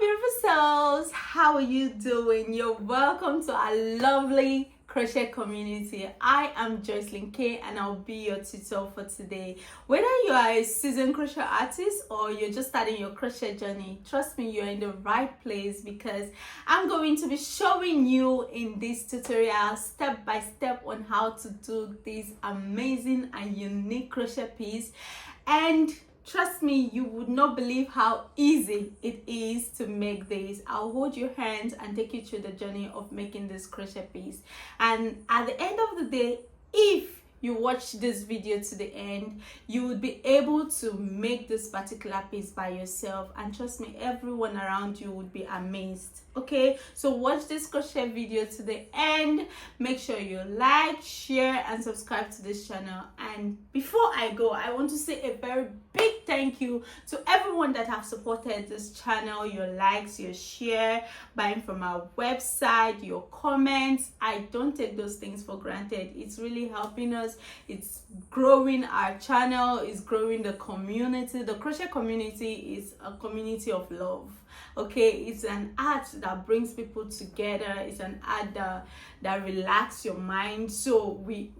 beautiful souls, how are you doing? You're welcome to our lovely crochet community. I am Joyceline Kay and I'll be your tutor for today. Whether you are a seasoned crochet artist or you're just starting your crochet journey, trust me, you're in the right place because I'm going to be showing you in this tutorial step by step on how to do this amazing and unique crochet piece. And trust me, you would not believe how easy it is to make this. I'll hold your hands and take you through the journey of making this crochet piece. And at the end of the day, if you watch this video to the end, you would be able to make this particular piece by yourself. And trust me, everyone around you would be amazed. Okay, so watch this crochet video to the end. Make sure you like, share, and subscribe to this channel. And before I go, I want to say a very big thank you to everyone that have supported this channel. Your likes, your share, buying from our website, your comments. I don't take those things for granted. It's really helping us. It's growing our channel. It's growing the community. The crochet community is a community of love. Okay, it's an art that brings people together. It's an art that relax your mind. So we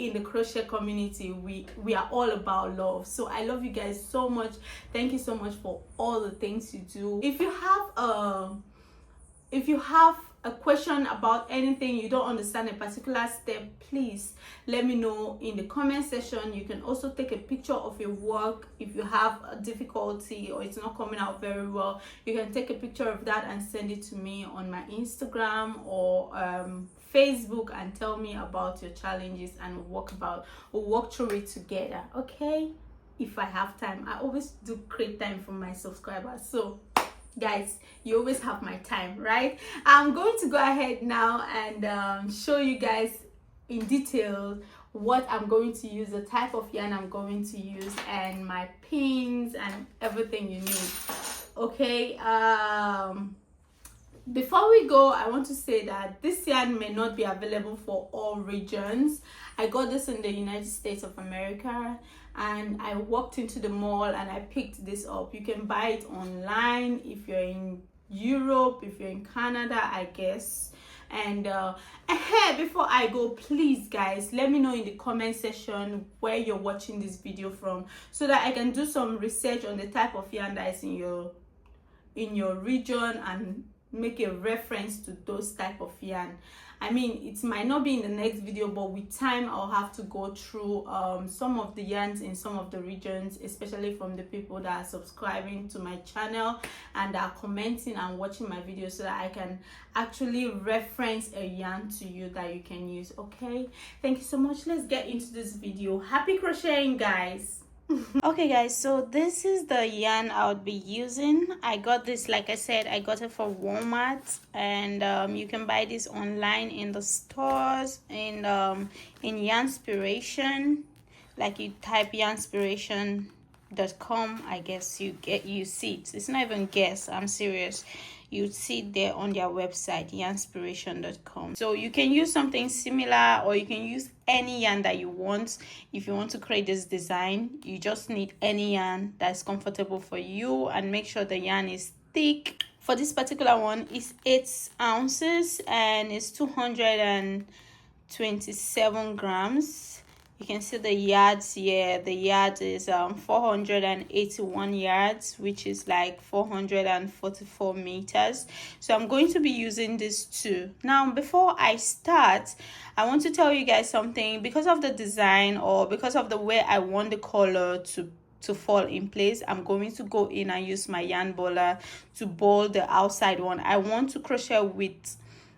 in the crochet community, we are all about love. So I love you guys so much. Thank you so much for all the things you do. If you have a question about anything, you don't understand a particular step, please let me know in the comment section. You can also take a picture of your work. If you have a difficulty or it's not coming out very well, you can take a picture of that and send it to me on my Instagram or Facebook and tell me about your challenges, and we'll walk through it together. Okay, if I have time. I always do create time for my subscribers, so guys, you always have my time, right? I'm going to go ahead now and show you guys in detail what I'm going to use, the type of yarn I'm going to use, and my pins and everything you need. Okay, before we go, I want to say that this yarn may not be available for all regions. I got this in the United States of America, and I walked into the mall and I picked this up. You can buy it online if you're in Europe, if you're in Canada, I guess. And before I go, please guys, let me know in the comment section where you're watching this video from, so that I can do some research on the type of yarn that is in your region and make a reference to those type of yarn. I mean, it might not be in the next video, but with time I'll have to go through some of the yarns in some of the regions, especially from the people that are subscribing to my channel and are commenting and watching my videos, so that I can actually reference a yarn to you that you can use. Okay, thank you so much. Let's get into this video. Happy crocheting, guys. Okay guys, so this is the yarn I would be using. I got this, like I said, I got it for Walmart, and you can buy this online in the stores, in Yarnspiration. Like you type yarnspiration.com, I guess you see it. It's not even guess, I'm serious. You'd see it there on their website, yarnspiration.com. So you can use something similar, or you can use any yarn that you want. If you want to create this design, you just need any yarn that's comfortable for you, and make sure the yarn is thick. For this particular one, it's 8 ounces and it's 227 grams. You can see the yards here. The yard is 481 yards, which is like 444 meters. So I'm going to be using this too. Now, before I start, I want to tell you guys something. Because of the design, or because of the way I want the color to fall in place, I'm going to go in and use my yarn baller to ball the outside one. I want to crochet with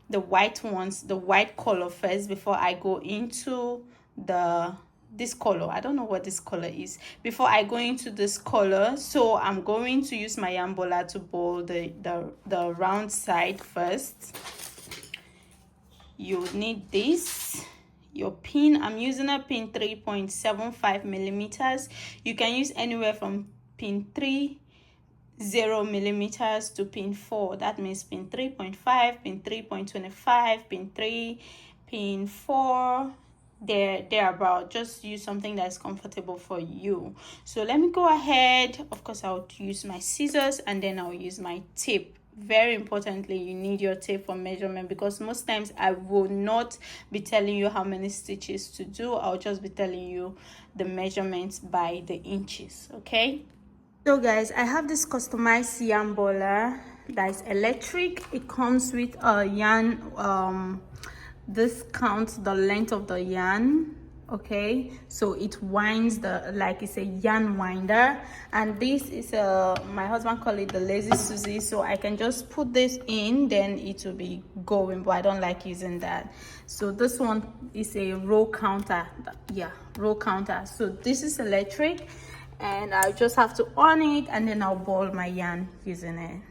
the white ones, the white color first, before I go into this color. I don't know what this color is, before I go into this color. So I'm going to use my yarn baller to ball the round side first. You need this, your pin. I'm using a pin 3.75 millimeters. You can use anywhere from pin 3.0 millimeters to pin 4. That means pin 3.5, pin 3.25, pin 3, pin 4, thereabout. Just use something that's comfortable for you. So let me go ahead. Of course, I'll use my scissors and then I'll use my tip. very importantly, you need your tape for measurement, because most times I will not be telling you how many stitches to do. I'll just be telling you the measurements by the inches. Okay, so guys, I have this customized yarn baller that is electric. It comes with a yarn, this counts the length of the yarn. Okay, so it winds the, like it's a yarn winder, and this is a, my husband call it the lazy Susie, so I can just put this in, then it will be going, but I don't like using that. So this one is a row counter. Yeah, row counter. So this is electric, and I just have to on it, and then I'll ball my yarn using it.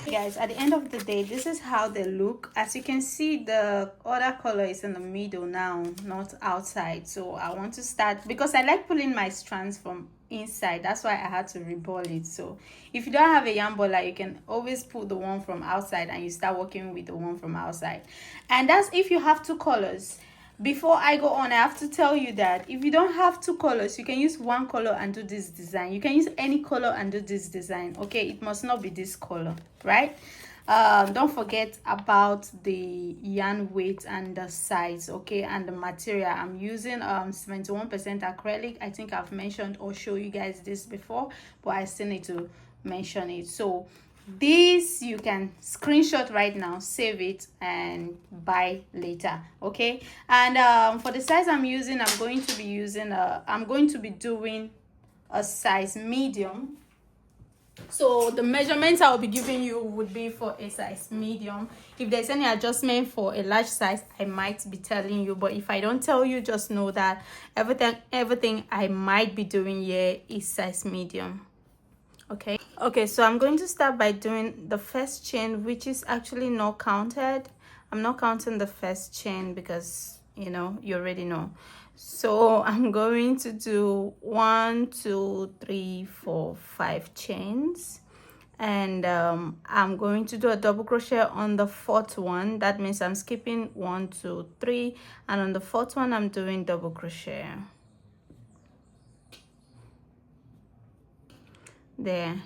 Guys, at the end of the day, this is how they look. As you can see, the other color is in the middle now, not outside. So I want to start, because I like pulling my strands from inside. That's why I had to reball it. So if you don't have a yarn baller, you can always pull the one from outside and you start working with the one from outside. And that's if you have two colors. Before I go on, I have to tell you that if you don't have two colors, you can use one color and do this design. You can use any color and do this design. Okay, it must not be this color, right? Don't forget about the yarn weight and the size, okay, and the material. I'm using 71% acrylic. I think I've mentioned or show you guys this before, but I still need to mention it. So this you can screenshot right now, save it, and buy later. Okay, and for the size I'm using, I'm going to be using I'm going to be doing a size medium. So the measurements I'll be giving you would be for a size medium. If there's any adjustment for a large size, I might be telling you, but if I don't tell you, just know that everything I might be doing here is size medium. Okay, so I'm going to start by doing the first chain, which is actually not counted. I'm not counting the first chain because, you know, you already know. So I'm going to do 1, 2, 3, 4, 5 chains, and I'm going to do a double crochet on the fourth one. That means I'm skipping 1, 2, 3, and on the fourth one I'm doing double crochet there.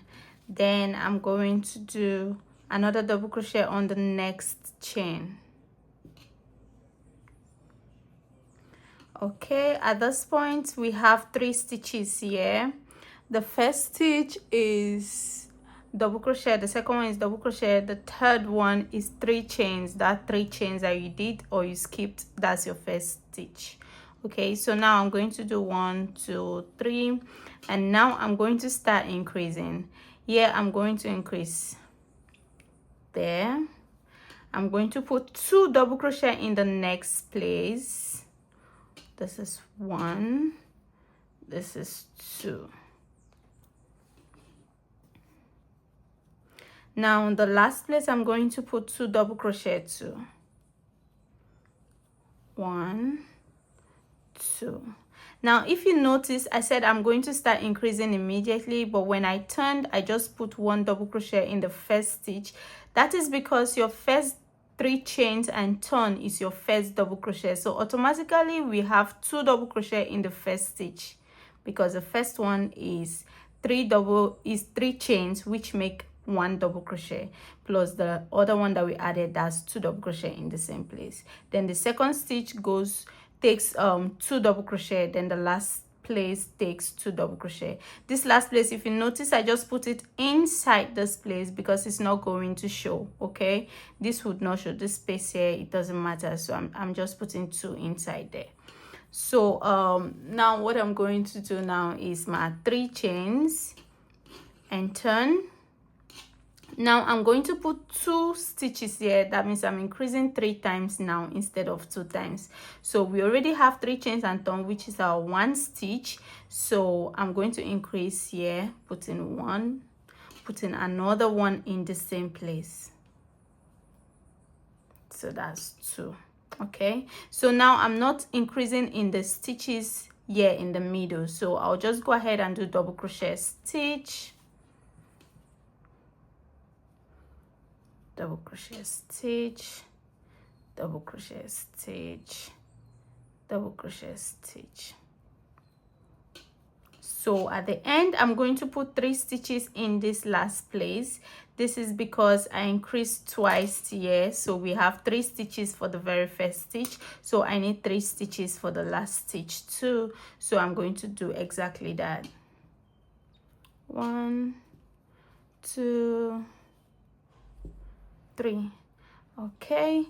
Then I'm going to do another double crochet on the next chain. Okay, at this point we have 3 stitches here. The first stitch is double crochet, the second one is double crochet, the third one is 3 chains. That 3 chains that you did or you skipped, that's your first stitch. Okay, so now I'm going to do 1, 2, 3, and now I'm going to start increasing. Here I'm going to increase there. I'm going to put 2 double crochet in the next place. This is 1, this is 2. Now in the last place I'm going to put 2 double crochet too. 1, 2. Now if you notice, I said I'm going to start increasing immediately, but when I turned, I just put 1 double crochet in the first stitch. That is because your first 3 chains and turn is your first double crochet, so automatically we have 2 double crochet in the first stitch, because the first one is 3 chains, which make 1 double crochet, plus the other one that we added, that's 2 double crochet in the same place. Then the second stitch takes 2 double crochet, then the last place takes 2 double crochet. This last place, if you notice, I just put it inside this place because it's not going to show. Okay, this would not show, this space here, it doesn't matter, so I'm just putting 2 inside there. So now what I'm going to do now is my 3 chains and turn. Now I'm going to put 2 stitches here. That means I'm increasing 3 times now instead of 2 times. So we already have 3 chains and turn, which is our 1 stitch. So I'm going to increase here, putting 1, putting another 1 in the same place. So that's 2. Okay, so now I'm not increasing in the stitches here in the middle, so I'll just go ahead and do double crochet stitch, double crochet stitch, double crochet stitch, double crochet stitch. So at the end, I'm going to put 3 stitches in this last place. This is because I increased twice here, so we have 3 stitches for the very first stitch, so I need 3 stitches for the last stitch too. So I'm going to do exactly that. 1, 2, 3. Okay,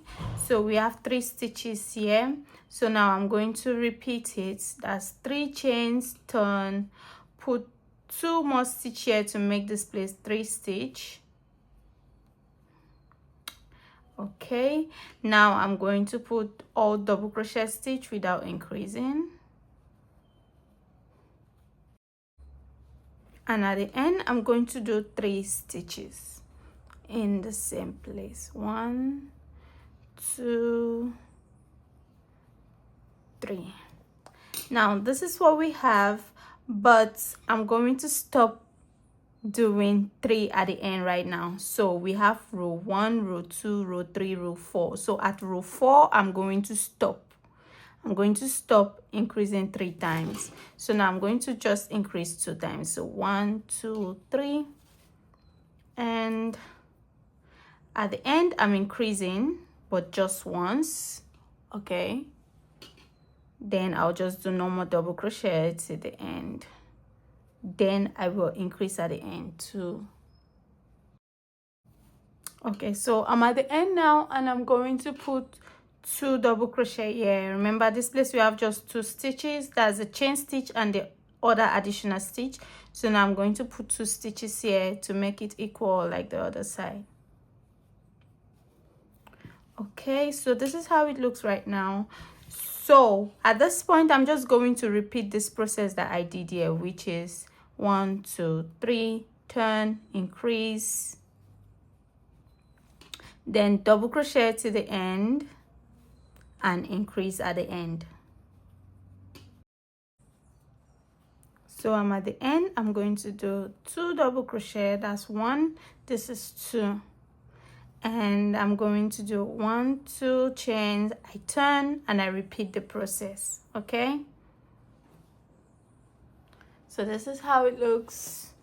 so we have 3 stitches here. So now I'm going to repeat it. That's 3 chains, turn, put 2 more stitch here to make this place 3 stitch. Okay, now I'm going to put all double crochet stitch without increasing, and at the end I'm going to do 3 stitches in the same place. 1, 2, 3. Now this is what we have, but I'm going to stop doing 3 at the end right now. So we have row 1, row 2, row 3, row 4. So at row 4 I'm going to stop. I'm going to stop increasing 3 times. So now I'm going to just increase 2 times. So 1, 2, 3, and at the end I'm increasing, but just once. Okay, then I'll just do normal double crochet to the end. Then I will increase at the end too. Okay, so I'm at the end now, and I'm going to put 2 double crochet here. Remember, this place we have just 2 stitches. That's a chain stitch and the other additional stitch. So now I'm going to put 2 stitches here to make it equal like the other side. Okay, so this is how it looks right now. So at this point I'm just going to repeat this process that I did here, which is 1, 2, 3, turn, increase, then double crochet to the end and increase at the end. So I'm at the end. I'm going to do 2 double crochet. That's 1, this is 2, and I'm going to do 1, 2 chains, I turn and I repeat the process. Okay, so this is how it looks.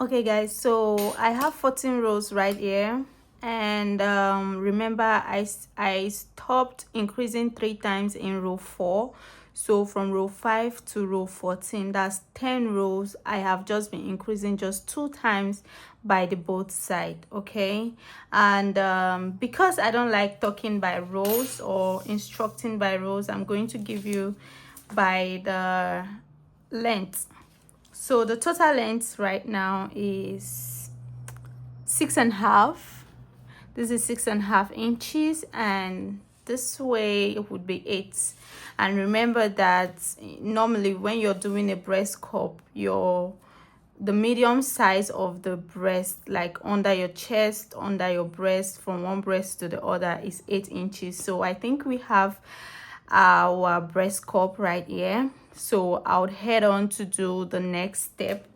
Okay guys, so I have 14 rows right here, and remember I stopped increasing 3 times in row 4. So from row 5 to row 14, that's 10 rows. I have just been increasing just 2 times by the both side. Okay, and because I don't like talking by rows or instructing by rows, I'm going to give you by the length. So the total length right now is 6.5. This is 6.5 inches, and this way it would be 8. And remember that normally when you're doing a breast cup, the medium size of the breast, like under your chest, under your breast, from one breast to the other, is 8 inches. So I think we have our breast cup right here. So I would head on to do the next step,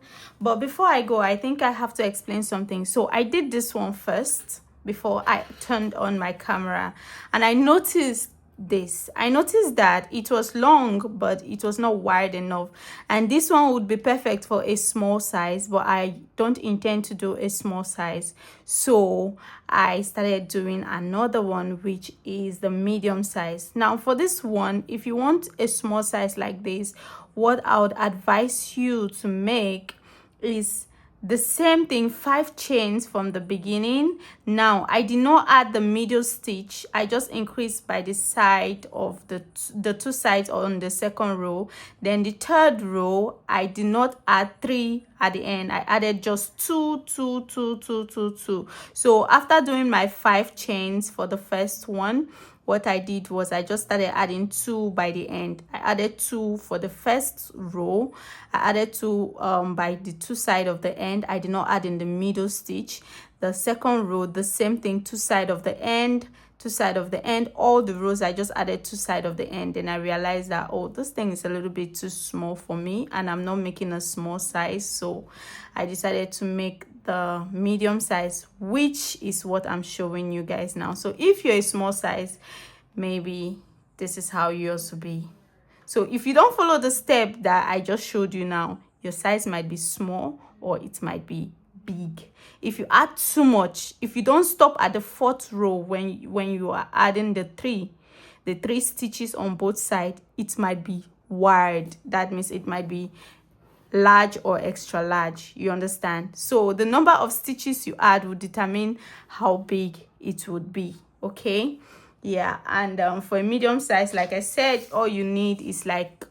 but before I go, I think I have to explain something. So I did this one first before I turned on my camera, and I noticed that it was long, but it was not wide enough, and this one would be perfect for a small size, but I don't intend to do a small size. So I started doing another one, which is the medium size. Now for this one, if you want a small size like this, what I would advise you to make is the same thing, 5 chains from the beginning. Now I did not add the middle stitch, I just increased by the side of the 2 sides on the second row. Then the third row, I did not add 3 at the end, I added just 2, 2, 2, 2, 2, 2. So after doing my 5 chains for the first one, what I did was I just started adding 2 by the end. I added 2 for the first row, I added 2 by the 2 sides of the end. I did not add in the middle stitch. The second row, the same thing, 2 sides of the end, two side of the end. All the rows I just added two side of the end. Then I realized that, oh, this thing is a little bit too small for me, and I'm not making a small size, so I decided to make the medium size, which is what I'm showing you guys now. So if you're a small size, maybe this is how yours will be. So if you don't follow the step that I just showed you now, your size might be small or it might be big. If you add too much, if you don't stop at the fourth row when you are adding the three stitches on both sides, it might be wide. That means it might be large or extra large. You understand? So the number of stitches you add will determine how big it would be. Okay, yeah. And for a medium size, like I said, all you need is like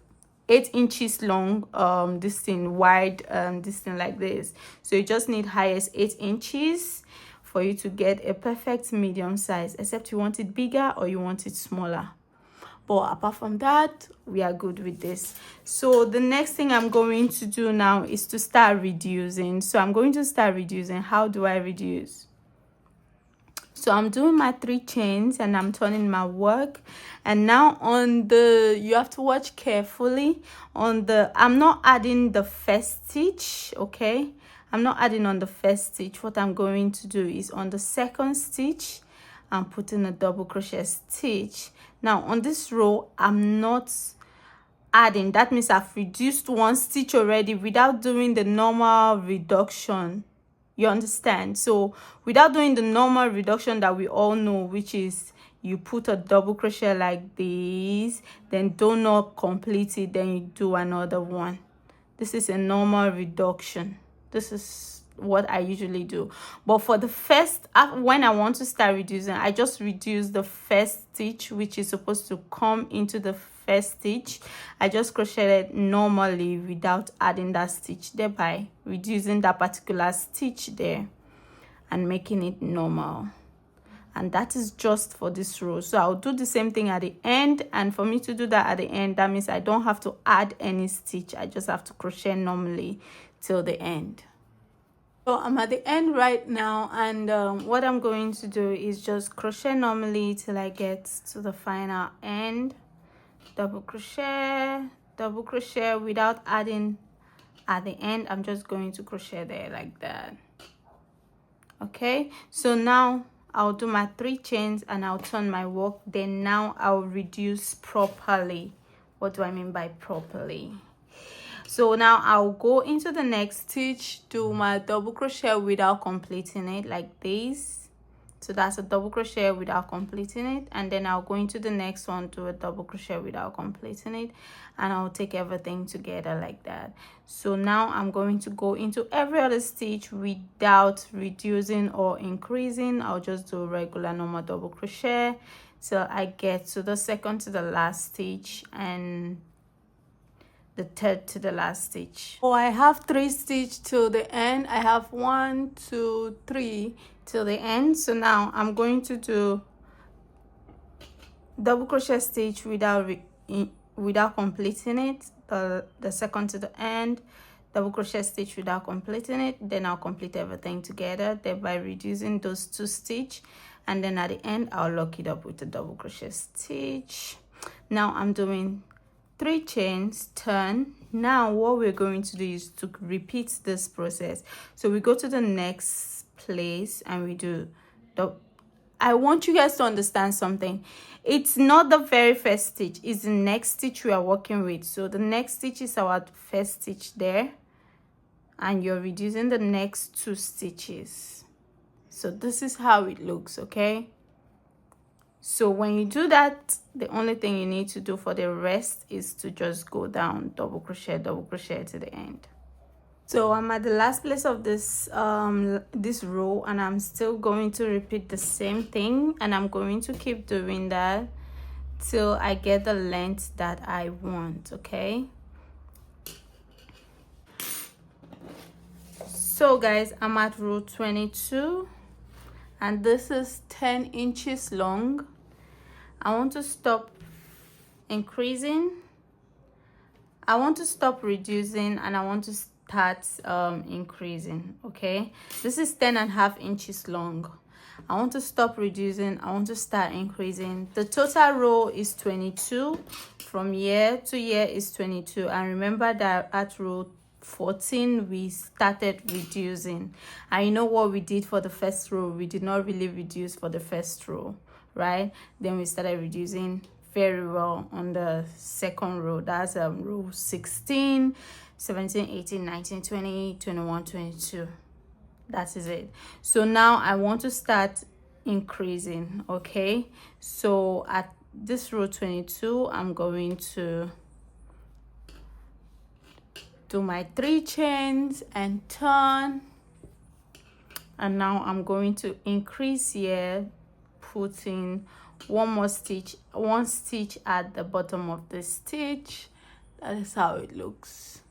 8 inches long, this thing wide, this thing like this. So you just need highest 8 inches for you to get a perfect medium size, except you want it bigger or you want it smaller. But apart from that, we are good with this. So the next thing I'm going to do now is to start reducing. So I'm going to start reducing. How do I reduce? So I'm doing my 3 chains and I'm turning my work. And now on the, you have to watch carefully on the, I'm not adding the first stitch, okay? I'm not adding on the first stitch. What I'm going to do is on the second stitch, I'm putting a double crochet stitch. Now on this row, I'm not adding. That means I've reduced 1 stitch already without doing the normal reduction. You understand? So without doing the normal reduction that we all know, which is you put a double crochet like this, then do not complete it, then you do another one. This is a normal reduction. This is what I usually do. But for the first, when I want to start reducing, I just reduce the first stitch, which is supposed to come into the first stitch. I just crocheted normally without adding that stitch, thereby reducing that particular stitch there and making it normal. And that is just for this row. So I'll do the same thing at the end, and for me to do that at the end, that means I don't have to add any stitch. I just have to crochet normally till the end. So I'm at the end right now, and what I'm going to do is just crochet normally till I get to the final end. Double crochet without adding at the end. I'm just going to crochet there like that. Okay, so now I'll do my 3 chains and I'll turn my work. Then now I'll reduce properly. What do I mean by properly? So now I'll go into the next stitch, do my double crochet without completing it like this. So that's a double crochet without completing it, and then I'll go into the next one, do a double crochet without completing it, and I'll take everything together like that. So now I'm going to go into every other stitch without reducing or increasing. I'll just do a regular normal double crochet till I get to the second to the last stitch and the third to the last stitch. Oh, I have 3 stitches till the end. I have 1, 2, 3 till the end. So now I'm going to do double crochet stitch without completing it, the second to the end, double crochet stitch without completing it, then I'll complete everything together, thereby reducing those 2 stitches, and then at the end I'll lock it up with a double crochet stitch. Now I'm doing 3 chains, turn. Now what we're going to do is to repeat this process. So we go to the next place and we do the, I want you guys to understand something. It's not the very first stitch, it's the next stitch we are working with. So the next stitch is our first stitch there, and you're reducing the next 2 stitches. So this is how it looks, okay? So when you do that, the only thing you need to do for the rest is to just go down, double crochet to the end. So I'm at the last place of this this row, and I'm still going to repeat the same thing, and I'm going to keep doing that till I get the length that I want, okay? So guys, I'm at row 22, and this is 10 inches long. I want to stop increasing, I want to stop reducing, and I want to start increasing. Okay, this is 10.5 inches long, I want to stop reducing. I want to start increasing. The total row is 22. From year to year is 22. And remember that at row 14 we started reducing. And you know what we did for the first row? We did not really reduce for the first row, right? Then we started reducing very well on the second row. That's row 16, 17, 18, 19, 20, 21, 22. That is it. So now I want to start increasing. Okay, so at this row 22 I'm going to do my 3 chains and turn, and now I'm going to increase here, putting one stitch at the bottom of the stitch. That is how it looks.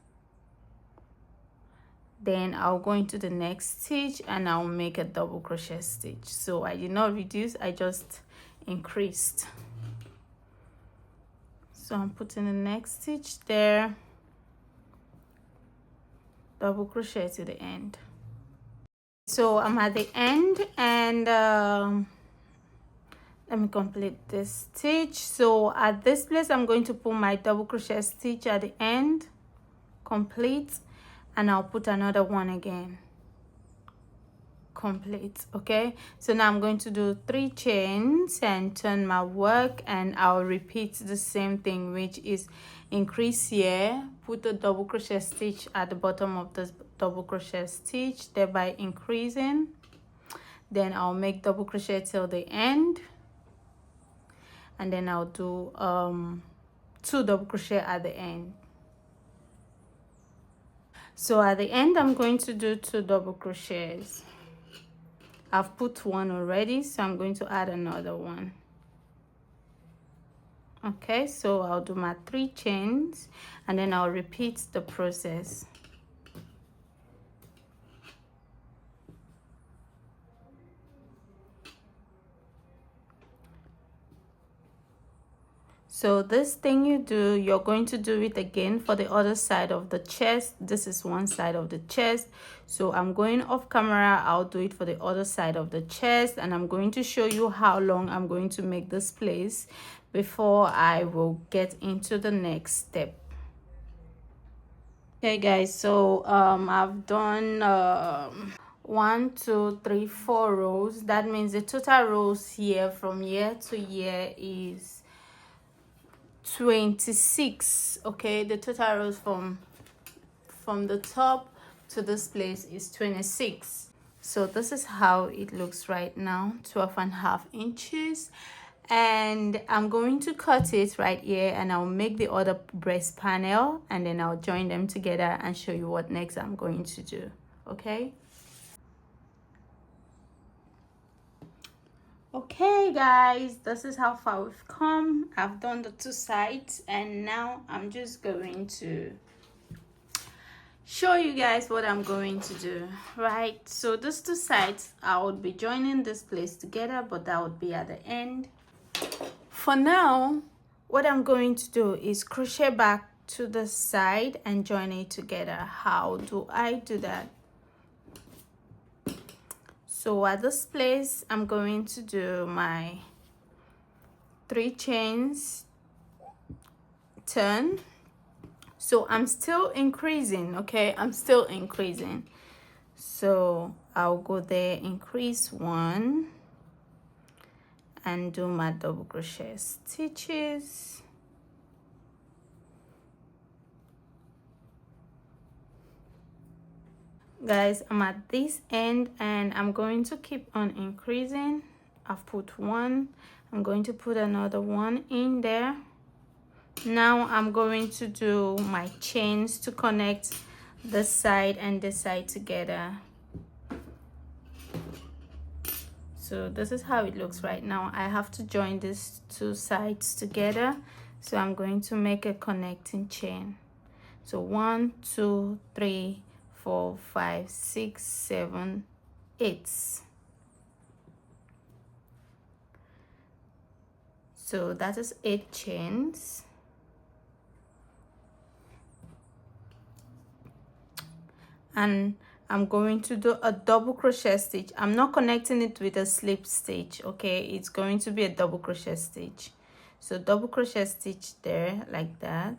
Then I'll go into the next stitch and I'll make a double crochet stitch. So I did not reduce, I just increased. So I'm putting the next stitch there, double crochet to the end. So I'm at the end, and let me complete this stitch. So at this place I'm going to put my double crochet stitch at the end, complete, and I'll put another one again, complete. Okay, so now I'm going to do 3 chains and turn my work, and I'll repeat the same thing, which is increase here, put a double crochet stitch at the bottom of the double crochet stitch, thereby increasing. Then I'll make double crochet till the end, and then I'll do 2 double crochet at the end. So at the end I'm going to do 2 double crochets. I've put one already, so I'm going to add another one. Okay, so I'll do my 3 chains and then I'll repeat the process. So this thing you do, you're going to do it again for the other side of the chest. This is one side of the chest, so I'm going off camera. I'll do it for the other side of the chest, and I'm going to show you how long I'm going to make this place before I will get into the next step. Okay guys, so I've done 1, 2, 3, 4 rows. That means the total rows here from year to year is 26. Okay, the total rows from the top to this place is 26. So this is how it looks right now, 12.5 inches, and I'm going to cut it right here, and I'll make the other breast panel, and then I'll join them together and show you what next I'm going to do. Okay. Okay guys, this is how far we've come. I've done the 2 sides, and now I'm just going to show you guys what I'm going to do. Right, so these 2 sides I would be joining this place together, but that would be at the end. For now, what I'm going to do is crochet back to the side and join it together. How do I do that? So at this place I'm going to do my 3 chains, turn. So I'm still increasing. Okay, I'm still increasing. So I'll go there, increase 1, and do my double crochet stitches. Guys, I'm at this end and I'm going to keep on increasing. I've put 1, I'm going to put another 1 in there. Now I'm going to do my chains to connect this side and this side together. So this is how it looks right now. I have to join these 2 sides together, so I'm going to make a connecting chain. So 1, 2, 3, 4, 5, 6, 7, 8. So that is 8 chains. And I'm going to do a double crochet stitch. I'm not connecting it with a slip stitch, okay? It's going to be a double crochet stitch. So double crochet stitch there like that.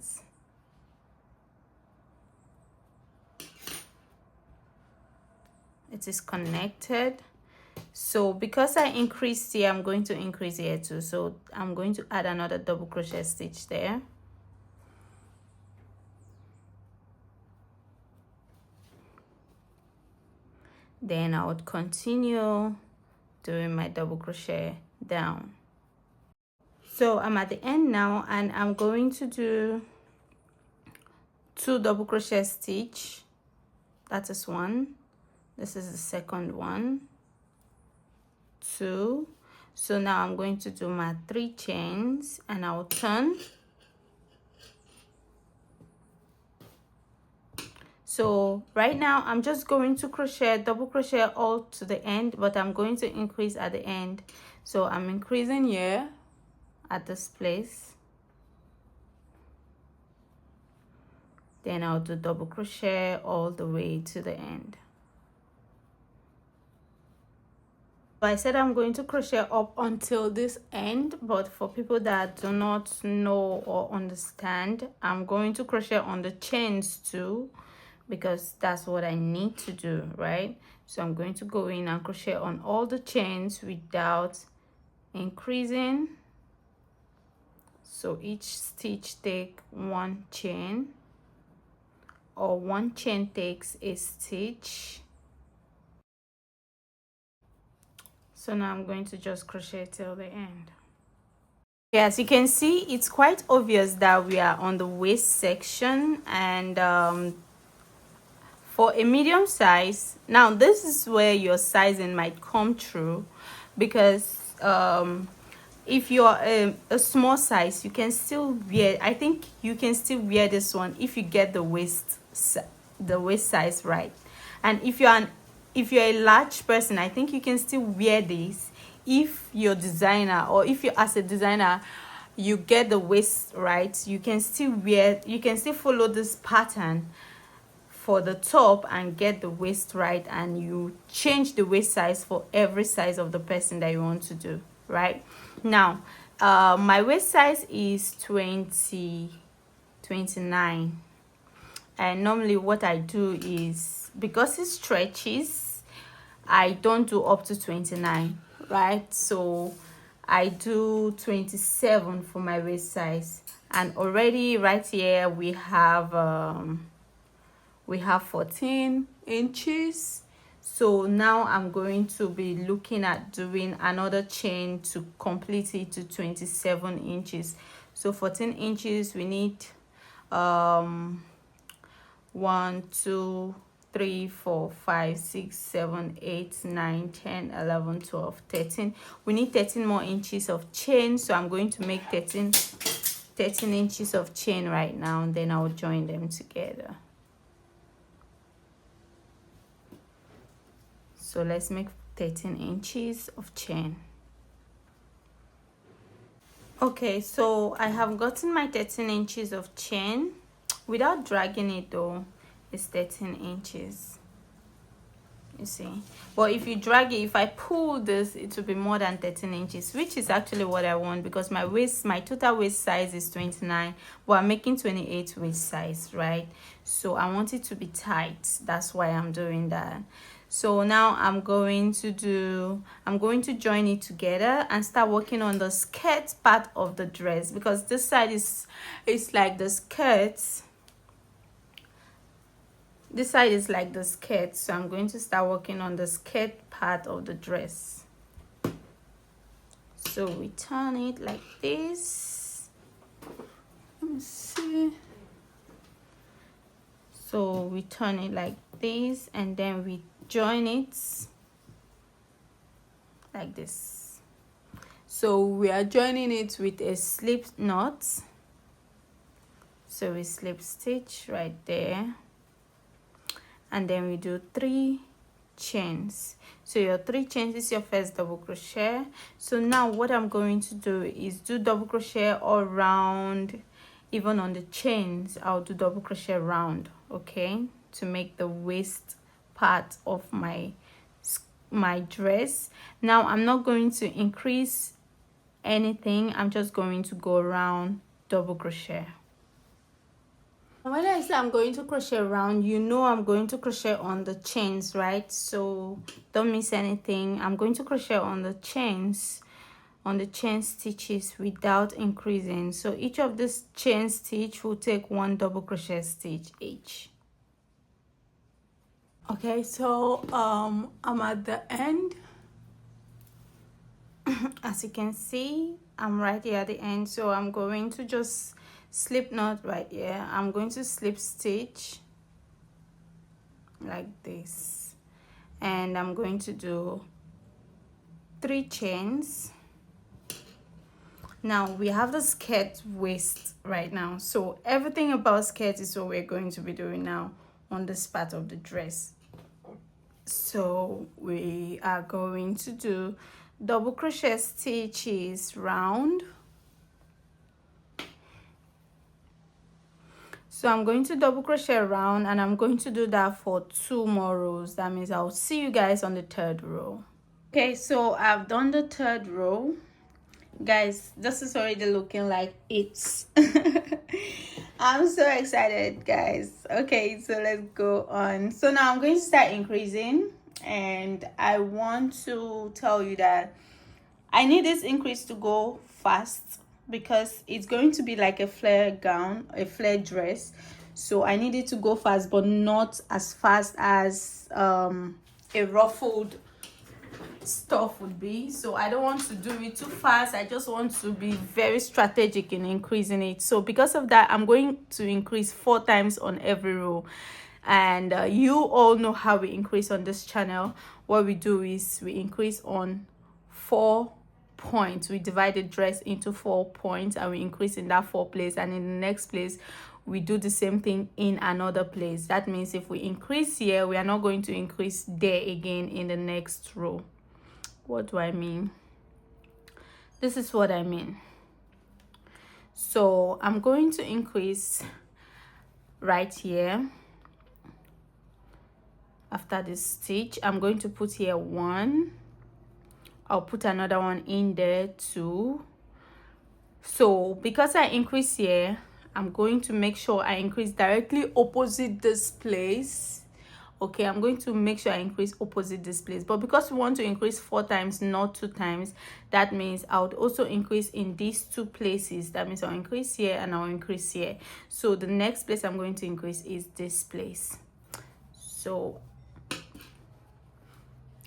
It is connected. So because I increased here, I'm going to increase here too. So I'm going to add another double crochet stitch there. Then I would continue doing my double crochet down. So I'm at the end now, and I'm going to do 2 double crochet stitch. That is 1. This is the second one. 2. So now I'm going to do my 3 chains, and I'll turn. So right now I'm just going to crochet, double crochet all to the end, but I'm going to increase at the end. So I'm increasing here at this place. Then I'll do double crochet all the way to the end. I said I'm going to crochet up until this end, but for people that do not know or understand, I'm going to crochet on the chains too, because that's what I need to do, right? So I'm going to go in and crochet on all the chains without increasing. So each stitch take 1 chain, or 1 chain takes a stitch. So now I'm going to just crochet till the end. As you can see, it's quite obvious that we are on the waist section, and for a medium size, now this is where your sizing might come through, because if you're a small size, you can still wear, I think you can still wear this one if you get the waist size right. And if you're a large person, I think you can still wear this if you're designer, or if you, as a designer, you get the waist right. You can still follow this pattern for the top and get the waist right, and you change the waist size for every size of the person that you want to do. Right now, my waist size is 29, and normally what I do is, because it stretches, I don't do up to 29, right? So I do 27 for my waist size, and already right here we have 14 inches. So now I'm going to be looking at doing another chain to complete it to 27 inches. So 14 inches, we need 1 2 3 4 5 6 7 8 9 10 11 12 13. We need 13 more inches of chain, so I'm going to make 13 inches of chain right now, and then I'll join them together. So let's make 13 inches of chain. Okay, so I have gotten my 13 inches of chain without dragging it though. It's 13 inches, you see. But if you drag it, if I pull this, it will be more than 13 inches, which is actually what I want, because my total waist size is 29, but I'm making 28 waist size, right? So I want it to be tight. That's why I'm doing that. So now I'm going to join it together and start working on the skirt part of the dress, because this side is like the skirt. This side is like the skirt, so I'm going to start working on the skirt part of the dress. So we turn it like this. Let me see. So we turn it like this, and then we join it like this. So we are joining it with a slip knot. So we slip stitch right there, and then we do 3 chains. So your 3 chains is your first double crochet. So now what I'm going to do is do double crochet all around. Even on the chains, I'll do double crochet round, okay, to make the waist part of my dress. Now I'm not going to increase anything. I'm just going to go around double crochet. When I say I'm going to crochet around, you know I'm going to crochet on the chains, right? So don't miss anything. I'm going to crochet on the chains, on the chain stitches without increasing. So each of this chain stitch will take one double crochet stitch each. Okay, so I'm at the end. As you can see, I'm right here at the end, so I'm going to just slip knot right here. I'm going to slip stitch like this, and I'm going to do 3 chains. Now we have the skirt waist right now, so everything about skirt is what we're going to be doing now on this part of the dress. So we are going to do double crochet stitches round. So I'm going to double crochet around, and I'm going to do that for 2 more rows. That means I'll see you guys on the 3rd row. Okay, so I've done the 3rd row. Guys, this is already looking like it's I'm so excited, guys. Okay, so let's go on. So now I'm going to start increasing, and I want to tell you that I need this increase to go fast because it's going to be like a flare gown, a flare dress. So I need it to go fast, but not as fast as a ruffled stuff would be. So I don't want to do it too fast. I just want to be very strategic in increasing it. So because of that, I'm going to increase 4 times on every row. And you all know how we increase on this channel. What we do is we increase on 4 points. We divide the dress into 4 points, and we increase in that 4 place, and in the next place we do the same thing in another place. That means if we increase here, we are not going to increase there again in the next row. What do I mean? This is what I mean. So I'm going to increase right here. After this stitch, I'm going to put here 1. I'll put another one in there too. So because I increase here, I'm going to make sure I increase directly opposite this place. Okay, I'm going to make sure I increase opposite this place. But because we want to increase 4 times, not 2 times, that means I would also increase in these 2 places. That means I'll increase here and I'll increase here. So the next place I'm going to increase is this place. So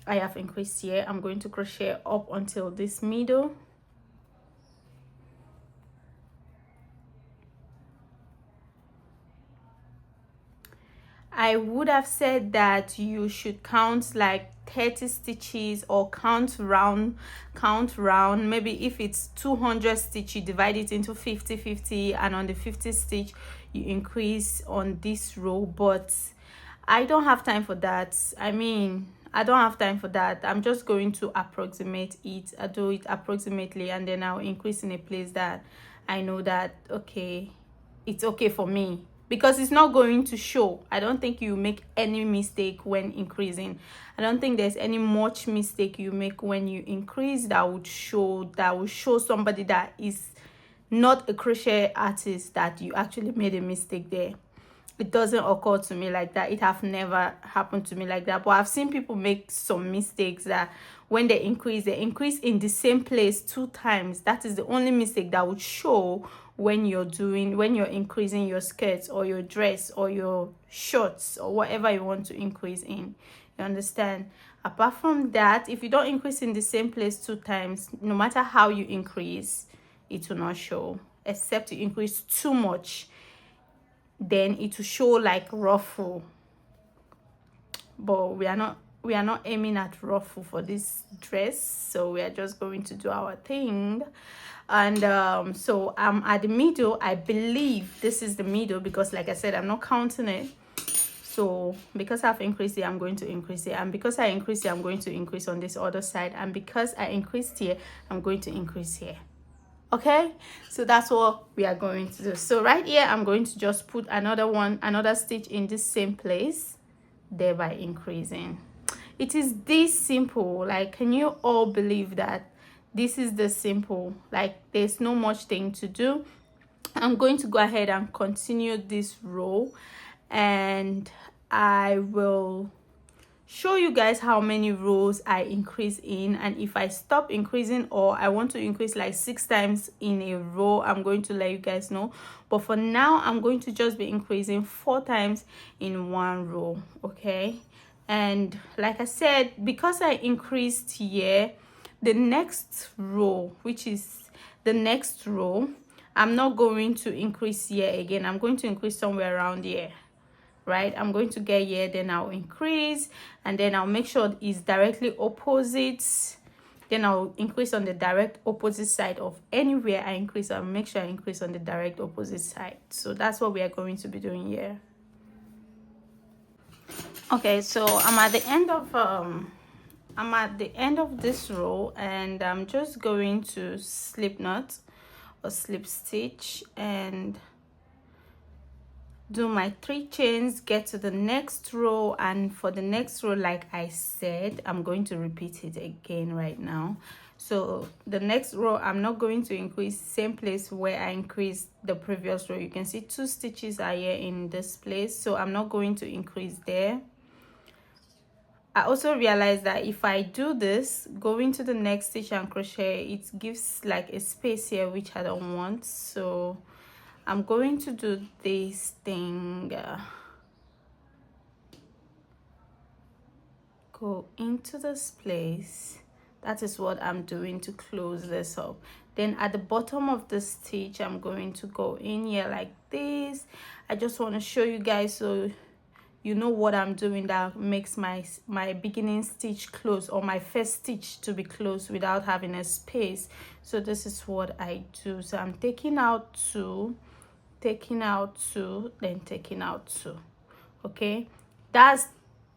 I have increased here. I'm going to crochet up until this middle. I would have said that you should count like 30 stitches or count round. Maybe if it's 200 stitch, you divide it into 50, and on the 50 stitch you increase on this row. But I don't have time for that. I don't have time for that. I'm just going to approximate it. I do it approximately, and then I'll increase in a place that I know that okay, it's okay for me, because it's not going to show. I don't think you make any mistake when increasing. I don't think there's any much mistake you make when you increase that would show somebody that is not a crochet artist that you actually made a mistake there. It doesn't occur to me like that. It have never happened to me like that. But I've seen people make some mistakes that when they increase in the same place 2 times. That is the only mistake that would show when you're increasing your skirts or your dress or your shorts or whatever you want to increase in. You understand? Apart from that, if you don't increase in the same place 2 times, no matter how you increase, it will not show. Except you increase too much, then it will show like ruffle. But we are not aiming at ruffle for this dress, so we are just going to do our thing. And so I'm at the middle. I believe this is the middle, because like I said, I'm not counting it. So because I've increased here, I'm going to increase it, and because I increased here, I'm going to increase on this other side, and because I increased here, I'm going to increase here. Okay, so that's what we are going to do. So right here, I'm going to just put another stitch in this same place. thereby increasing. It is this simple. Like, can you all believe that this is the simple? Like, there's no much thing to do. I'm going to go ahead and continue this row, and I will show you guys how many rows I increase in, and if I stop increasing or I want to increase like 6 times in a row, I'm going to let you guys know. But for now, I'm going to just be increasing 4 times in one row. Okay, and like I said, because I increased here, the next row, which is the next row, I'm not going to increase here again. I'm going to increase somewhere around here, right? I'm going to get here, then I'll increase, and then I'll make sure it's directly opposite. Then I'll increase on the direct opposite side of anywhere I increase. I'll make sure I increase on the direct opposite side. So that's what we are going to be doing here. Okay, so I'm at the end of this row, and I'm just going to slip knot or slip stitch and do my 3 chains, get to the next row. And for the next row, like I said, I'm going to repeat it again right now. So the next row, I'm not going to increase same place where I increased the previous row. You can see 2 stitches are here in this place, so I'm not going to increase there. I also realized that if I do this, going to the next stitch and crochet, it gives like a space here which I don't want. So I'm going to do this thing, go into this place. That is what I'm doing to close this up. Then at the bottom of the stitch, I'm going to go in here like this. I just want to show you guys so you know what I'm doing, that makes my beginning stitch close, or my first stitch to be closed without having a space. So this is what I do. So I'm taking out 2, taking out 2, then taking out 2. Okay, that's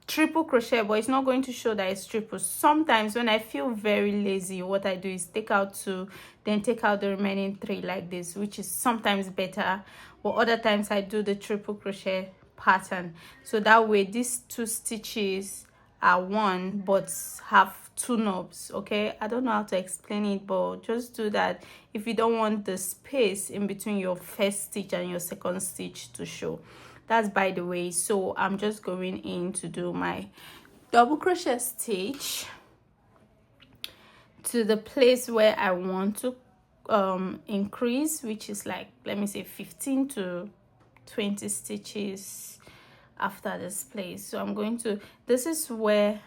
triple crochet, but it's not going to show that it's triple. Sometimes when I feel very lazy, what I do is take out 2, then take out the remaining 3 like this, which is sometimes better. But other times I do the triple crochet pattern, so that way these 2 stitches are one but have 2 knobs. Okay, I don't know how to explain it, but just do that if you don't want the space in between your first stitch and your second stitch to show. That's by the way. So I'm just going in to do my double crochet stitch to the place where I want to increase, which is like, let me say 15 to 20 stitches after this place. So I'm going to, this is where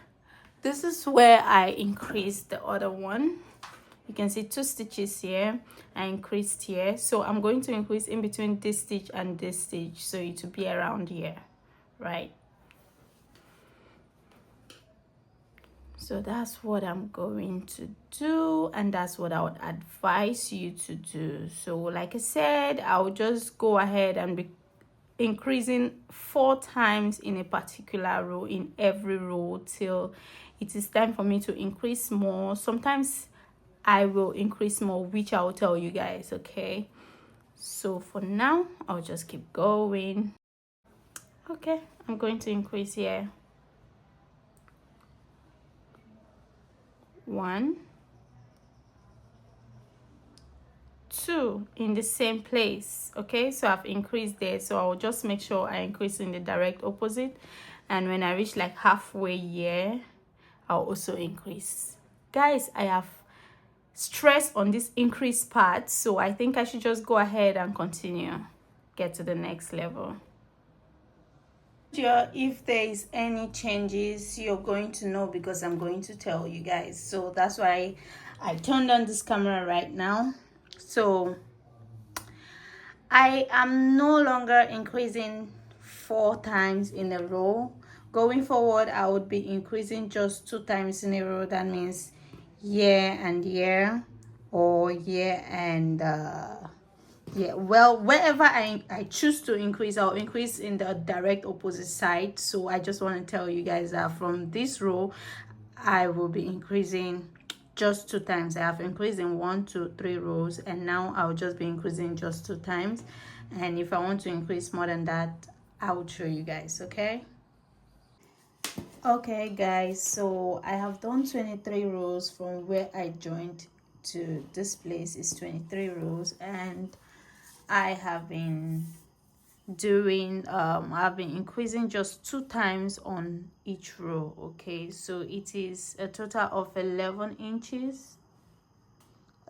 I increased the other one. You can see 2 stitches here. I increased here, so I'm going to increase in between this stitch and this stitch, so it will be around here, right? So that's what I'm going to do, and that's what I would advise you to do. So like I said, I'll just go ahead and be increasing 4 times in a particular row, in every row, till it is time for me to increase more. Sometimes I will increase more, which I will tell you guys. Okay, so for now I'll just keep going. Okay, I'm going to increase here 1, 2 in the same place. Okay, so I've increased there, so I'll just make sure I increase in the direct opposite, and when I reach like halfway here, I'll also increase. Guys, I have stress on this increase part, so I think I should just go ahead and continue, get to the next level. If there is any changes, you're going to know because I'm going to tell you guys. So that's why I turned on this camera right now. So I am no longer increasing 4 times in a row. Going forward, I would be increasing just 2 times in a row. That means year and year, or year and yeah, well, wherever I choose to increase, I'll increase in the direct opposite side. So I just want to tell you guys that from this row, I will be increasing just 2 times. I have increased in 1, 2, 3 rows, and now I'll just be increasing just 2 times. And if I want to increase more than that, I will show you guys. Okay, Okay guys, so I have done 23 rows from where I joined to this place is 23 rows, and I have been doing I've been increasing just 2 times on each row. Okay, so it is a total of 11 inches.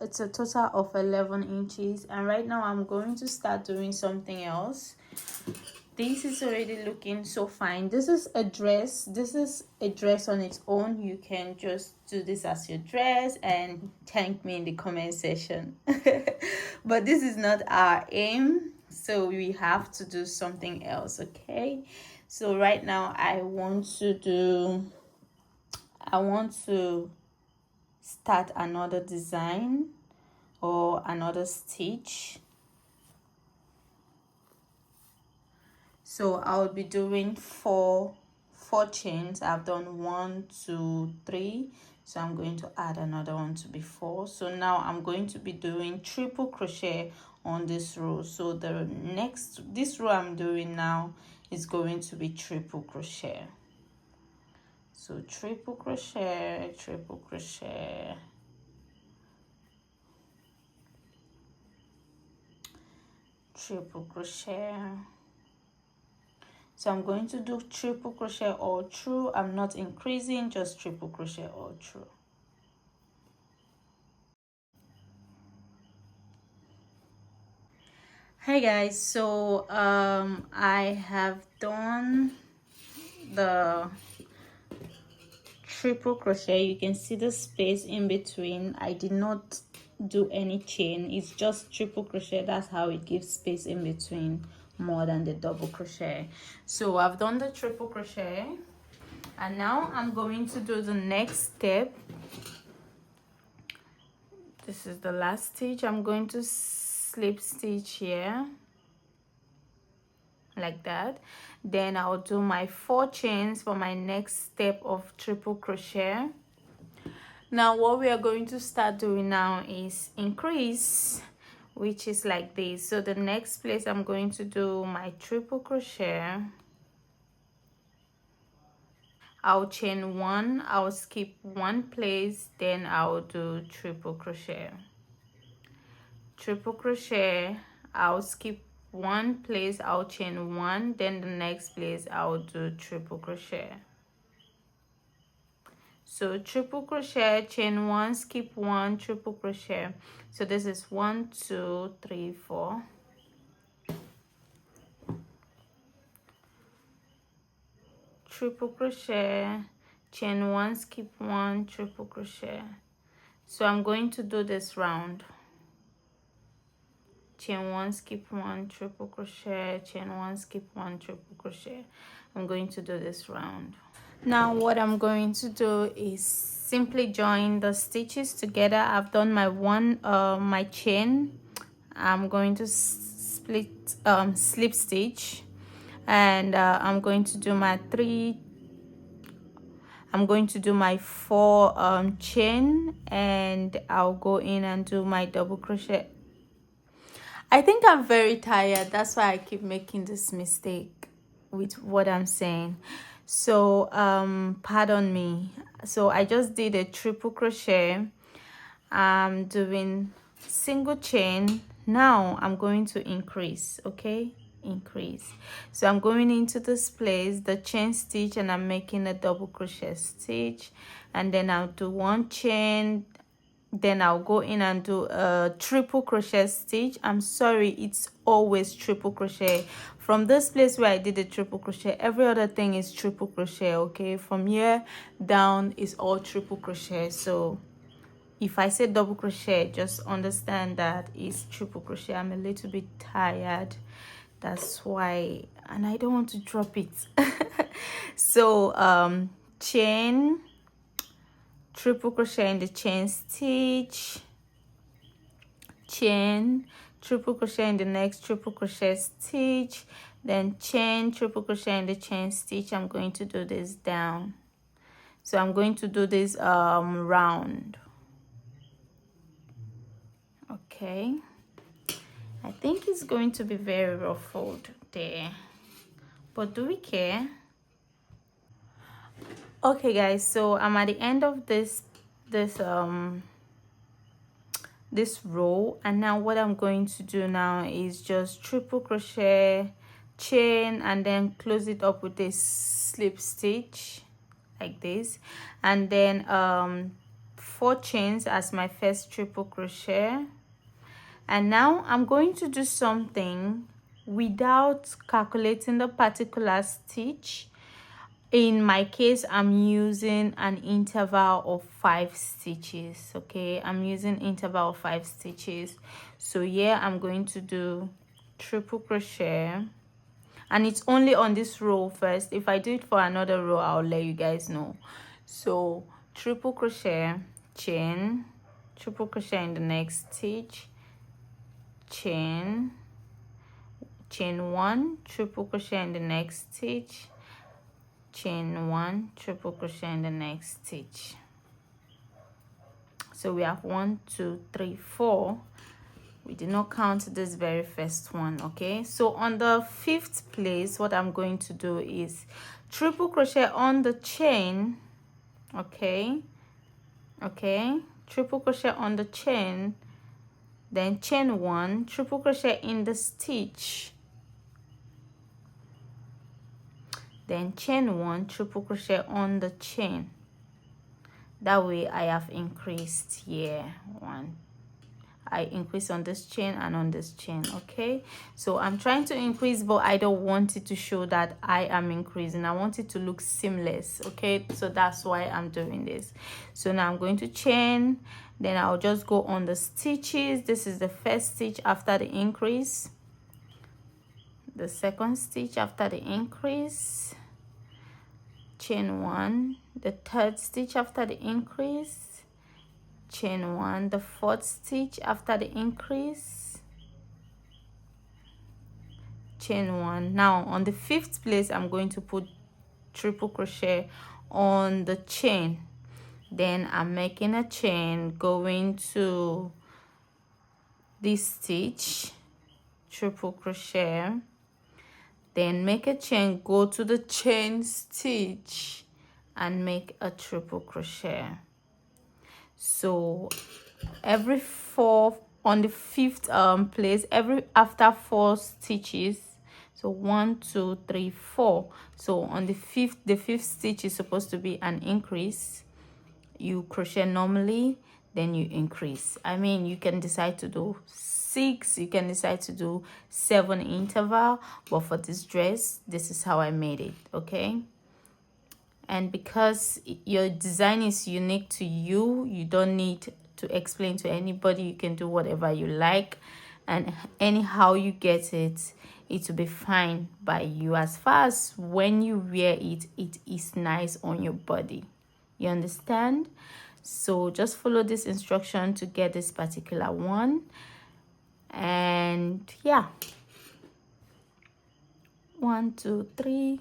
It's a total of 11 inches, and right now I'm going to start doing something else. This is already looking so fine. This is a dress. This is a dress on its own. You can just do this as your dress and thank me in the comment section. But this is not our aim, so we have to do something else. Okay, so right now I want to start another design or another stitch. So I'll be doing four chains. I've done 1, 2, 3, so I'm going to add another one to be 4. So now I'm going to be doing triple crochet on this row. So this row I'm doing now is going to be triple crochet. So triple crochet, triple crochet, triple crochet. So I'm going to do triple crochet all through. I'm not increasing, just triple crochet all through. Hi guys, so I have done the triple crochet. You can see the space in between. I did not do any chain, it's just triple crochet. That's how it gives space in between more than the double crochet. So I've done the triple crochet, and now I'm going to do the next step. This is the last stitch. I'm going to slip stitch here like that. Then I'll do my 4 chains for my next step of triple crochet. Now what we are going to start doing now is increase, which is like this. So the next place I'm going to do my triple crochet, I'll chain 1, I'll skip 1 place, then I'll do triple crochet, triple crochet, I'll skip 1 place, I'll chain 1, then the next place I'll do triple crochet. So triple crochet, chain 1, skip 1, triple crochet. So this is 1, 2, 3, 4. Triple crochet, chain 1, skip 1, triple crochet. So I'm going to do this round. Chain 1, skip 1, triple crochet, chain 1, skip 1, triple crochet. I'm going to do this round. Now what I'm going to do is simply join the stitches together. I've done my my chain. I'm going to slip stitch, and I'm going to do my 4 chain, and I'll go in and do my double crochet. I think I'm very tired, that's why I keep making this mistake with what I'm saying. So pardon me. So I just did a triple crochet. I'm doing single chain. Now I'm going to increase. Okay, increase. So I'm going into this place, the chain stitch, and I'm making a double crochet stitch, and then I'll do 1 chain, then I'll go in and do a triple crochet stitch. I'm sorry, it's always triple crochet. From this place where I did the triple crochet, every other thing is triple crochet. Okay, from here down is all triple crochet. So if I say double crochet, just understand that it's triple crochet. I'm a little bit tired, that's why, and I don't want to drop it. So chain, triple crochet in the chain stitch, chain, triple crochet in the next triple crochet stitch, then chain, triple crochet in the chain stitch. I'm going to do this down. So I'm going to do this round. Okay, I think it's going to be very ruffled there, but do we care? Okay guys, so I'm at the end of this this row, and now what I'm going to do now is just triple crochet, chain, and then close it up with a slip stitch like this, and then 4 chains as my first triple crochet. And now I'm going to do something without calculating the particular stitch. In my case, I'm using an interval of 5 stitches. Okay, I'm using interval of 5 stitches. So here I'm going to do triple crochet, and it's only on this row first. If I do it for another row, I'll let you guys know. So triple crochet, chain, triple crochet in the next stitch, chain, chain 1, triple crochet in the next stitch, chain 1, triple crochet in the next stitch. So we have 1, 2, 3, 4. We did not count this very first one. Okay, so on the 5th place, what I'm going to do is triple crochet on the chain. Okay, triple crochet on the chain, then chain 1, triple crochet in the stitch, then chain 1, triple crochet on the chain. That way I have increased here. I increase on this chain and on this chain. Okay, so I'm trying to increase, but I don't want it to show that I am increasing. I want it to look seamless. Okay, so that's why I'm doing this. So now I'm going to chain, then I'll just go on the stitches. This is the first stitch after the increase, the second stitch after the increase, chain 1, the third stitch after the increase, chain 1, the 4th stitch after the increase, chain 1. Now on the 5th place, I'm going to put triple crochet on the chain. Then I'm making a chain, going to this stitch, triple crochet, then make a chain, go to the chain stitch and make a triple crochet. So every 4 on the 5th place, every after 4 stitches, so 1, 2, 3, 4. So on the 5th stitch is supposed to be an increase. You crochet normally, then you increase. I mean, you can decide to do 6, you can decide to do 7 interval, but for this dress, this is how I made it. Okay, and because your design is unique to you, you don't need to explain to anybody. You can do whatever you like, and anyhow you get it, it will be fine by you. As far as when you wear it, it is nice on your body. You understand? So just follow this instruction to get this particular one. And yeah, 1, 2, 3.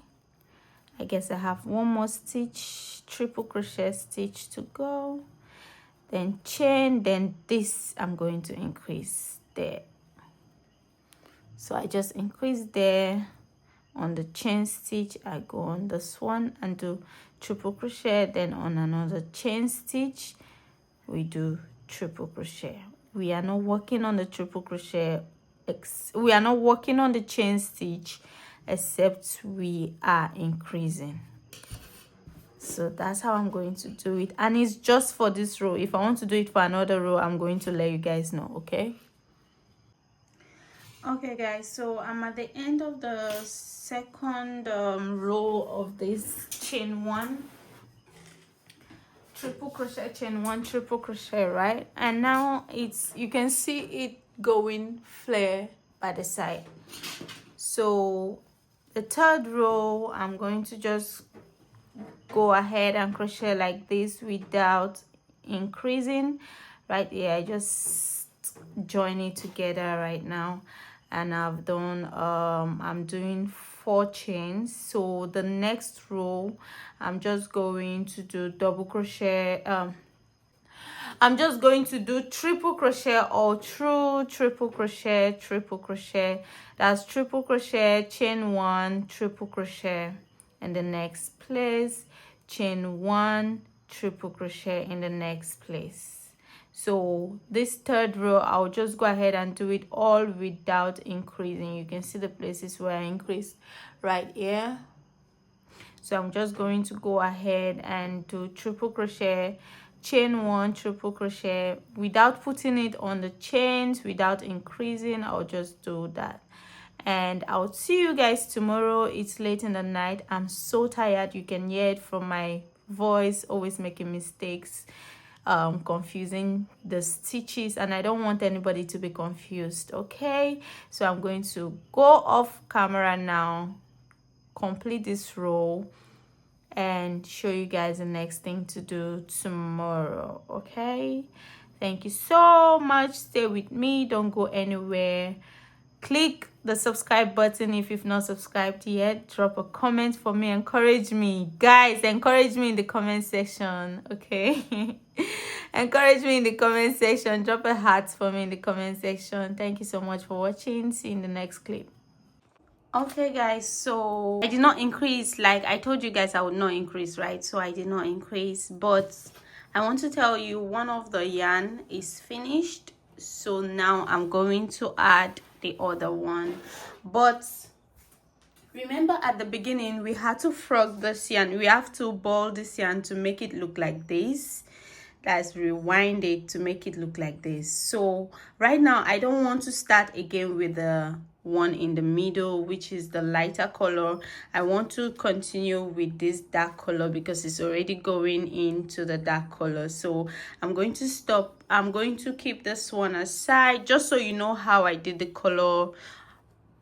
I guess I have one more stitch, triple crochet stitch to go, then chain, then this I'm going to increase there. So I just increase there on the chain stitch. I go on this one and do triple crochet, then on another chain stitch we do triple crochet. We are not working on the triple crochet, we are not working on the chain stitch, except we are increasing. So that's how I'm going to do it, and it's just for this row. If I want to do it for another row, I'm going to let you guys know. Okay guys, so I'm at the end of the second row of this chain 1, triple crochet, chain 1, triple crochet, right? And now it's, you can see it going flare by the side. So the 3rd row, I'm going to just go ahead and crochet like this without increasing. Right here, I just join it together right now, and I've done I'm doing 4 chains. So the next row, I'm just going to do double crochet, I'm just going to do triple crochet all through, triple crochet, triple crochet. That's triple crochet, chain 1, triple crochet in the next place, chain 1, triple crochet in the next place. So this third row, I'll just go ahead and do it all without increasing. You can see the places where I increased right here. So I'm just going to go ahead and do triple crochet, chain 1, triple crochet without putting it on the chains, without increasing. I'll just do that, and I'll see you guys tomorrow. It's late in the night. I'm so tired. You can hear it from my voice, always making mistakes, confusing the stitches, and I don't want anybody to be confused. Okay, so I'm going to go off camera now, complete this row, and show you guys the next thing to do tomorrow. Okay, thank you so much. Stay with me, don't go anywhere. Click the subscribe button if you've not subscribed yet. Drop a comment for me, encourage me, guys. Encourage me in the comment section. Okay. Encourage me in the comment section. Drop a heart for me in the comment section. Thank you so much for watching. See you in the next clip. Okay guys, so I did not increase, like I told you guys I would not increase, right? So I did not increase, but I want to tell you one of the yarn is finished. So now I'm going to add the other one. But remember at the beginning we had to frog this yarn. We have to ball this yarn to make it look like this. Let's rewind it to make it look like this. So right now I don't want to start again with the one in the middle, which is the lighter color. I want to continue with this dark color because it's already going into the dark color. So I'm going to stop. I'm going to keep this one aside, just so you know how I did the color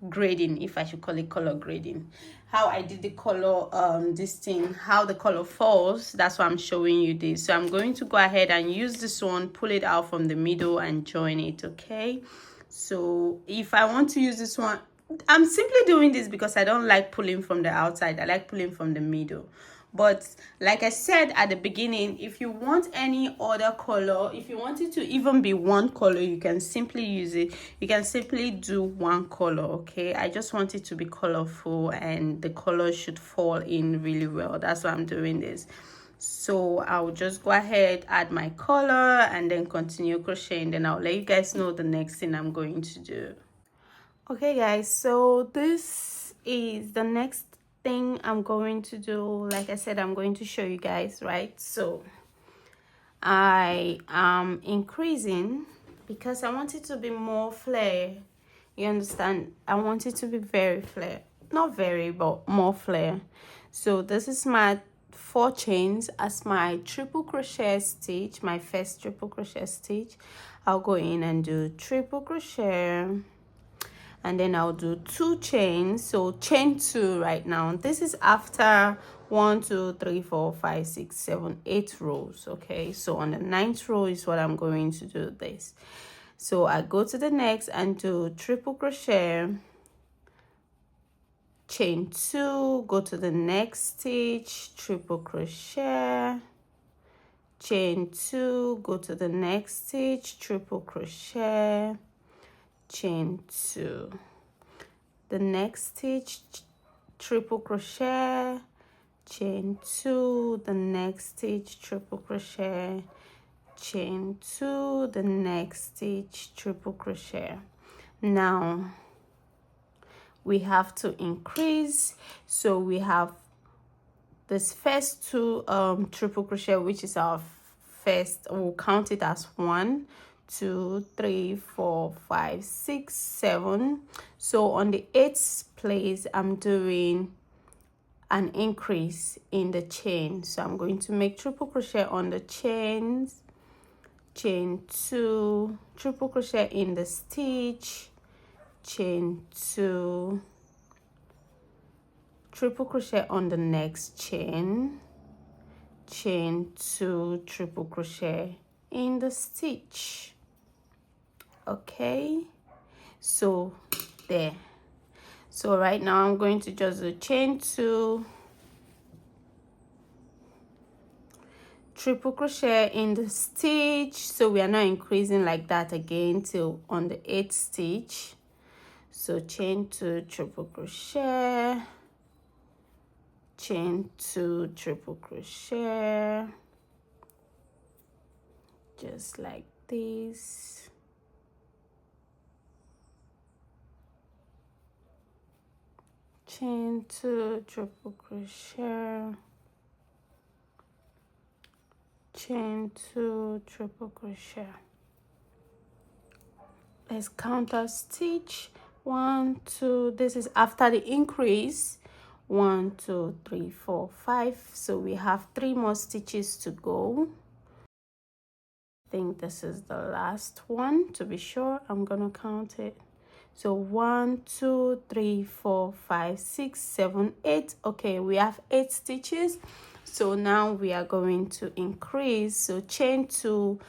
grading, if I should call it color grading, how I did the color this thing, how the color falls. That's why I'm showing you this. So I'm going to go ahead and use this one, pull it out from the middle and join it. Okay, so if I want to use this one, I'm simply doing this because I don't like pulling from the outside. I like pulling from the middle. But like I said at the beginning, if you want any other color, if you want it to even be one color, you can simply use it. You can simply do one color. Okay, I just want it to be colorful and the color should fall in really well. That's why I'm doing this. So I'll just go ahead, add my color, and then continue crocheting. Then I'll let you guys know the next thing I'm going to do. Okay guys, so this is the next thing I'm going to do. Like I said, I'm going to show you guys, right? So I am increasing because I want it to be more flare. You understand? I want it to be very flare, not very, but more flare. So this is my 4 chains as my triple crochet stitch, my first triple crochet stitch. I'll go in and do triple crochet, and then I'll do 2 chains. So chain 2 right now. This is after 1 2 3 4 5 6 7 8 rows. Okay, so on the 9th row is what I'm going to do this. So I go to the next and do triple crochet, chain 2, go to the next stitch, triple crochet, chain 2, go to the next stitch, triple crochet, chain 2, the next stitch, triple crochet, chain 2, the next stitch, triple crochet, chain 2, the next stitch, triple crochet. Now we have to increase, so we have this first 2 triple crochet, which is our first. We'll count it as 1 2 3 4 5 6 7. So on the 8th place I'm doing an increase in the chain. So I'm going to make triple crochet on the chains, chain 2, triple crochet in the stitch, chain 2, triple crochet on the next chain, chain 2, triple crochet in the stitch. Okay, so there. So right now I'm going to just do chain 2, triple crochet in the stitch. So we are not increasing like that again till on the 8th stitch. So chain 2, triple crochet, chain 2 triple crochet, just like this. Chain 2 triple crochet, chain 2 triple crochet. Let's counter stitch. 1 2, this is after the increase. 1 2 3 4 5, so we have 3 more stitches to go. I think this is the last one. To be sure, I'm gonna count it. So 1 2 3 4 5 6 7 8. Okay, we have 8 stitches. So now we are going to increase. So chain 2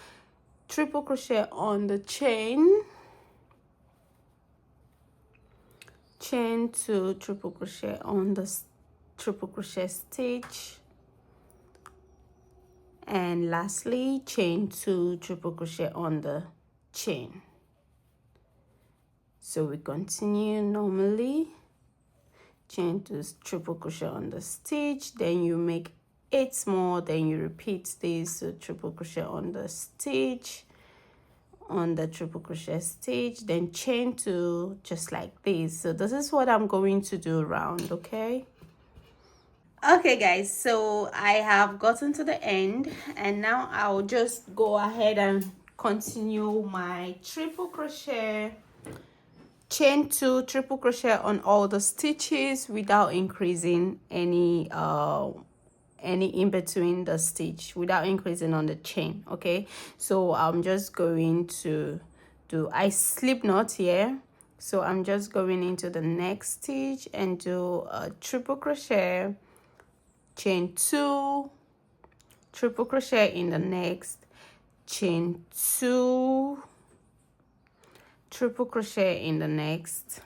triple crochet on the chain, chain 2 triple crochet on the triple crochet stitch, and lastly chain 2 triple crochet on the chain. So we continue normally, chain 2 triple crochet on the stitch, then you make 8 more, then you repeat this. So triple crochet on the stitch, on the triple crochet stitch, then chain 2, just like this. So this is what I'm going to do round. Okay, guys, so I have gotten to the end, and now I'll just go ahead and continue my triple crochet, chain 2 triple crochet on all the stitches without increasing any in between the stitch, without increasing on the chain. Okay, so I'm just going to do, I slip knot here, so I'm just going into the next stitch and do a triple crochet, chain 2 triple crochet in the next, chain 2 triple crochet in the next,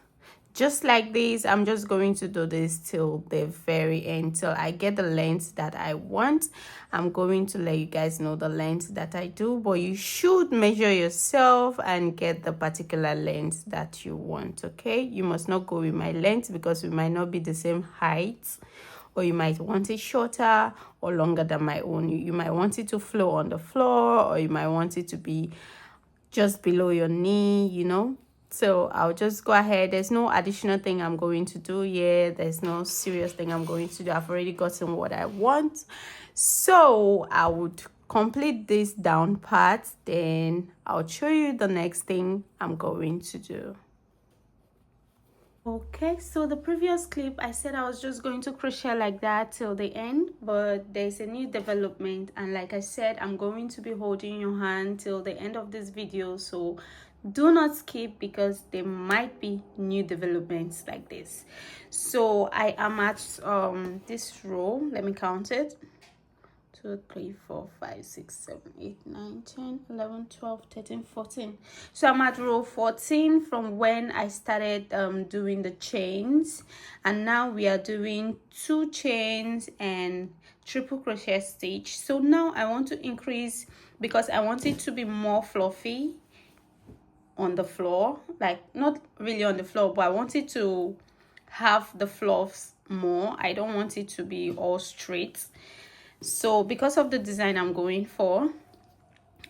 just like this. I'm just going to do this till the very end, till I get the length that I want. I'm going to let you guys know the length that I do, but you should measure yourself and get the particular length that you want. Okay, you must not go with my length because we might not be the same height, or you might want it shorter or longer than my own. You might want it to flow on the floor, or you might want it to be just below your knee, you know. So I'll just go ahead. There's no additional thing I'm going to do here. There's no serious thing I'm going to do. I've already gotten what I want. So I would complete this down part, then I'll show you the next thing I'm going to do. Okay, so the previous clip I said I was just going to crochet like that till the end, but there's a new development, and like I said, I'm going to be holding your hand till the end of this video, so do not skip because there might be new developments like this. So I am at this row. Let me count it. 2 3 4 5 6 7 8 9 10 11 12 13 14. So I'm at row 14 from when I started doing the chains, and now we are doing 2 chains and triple crochet stitch. So now I want to increase because I want it to be more fluffy on the floor, like not really on the floor, but I want it to have the fluffs more. I don't want it to be all straight. So because of the design I'm going for,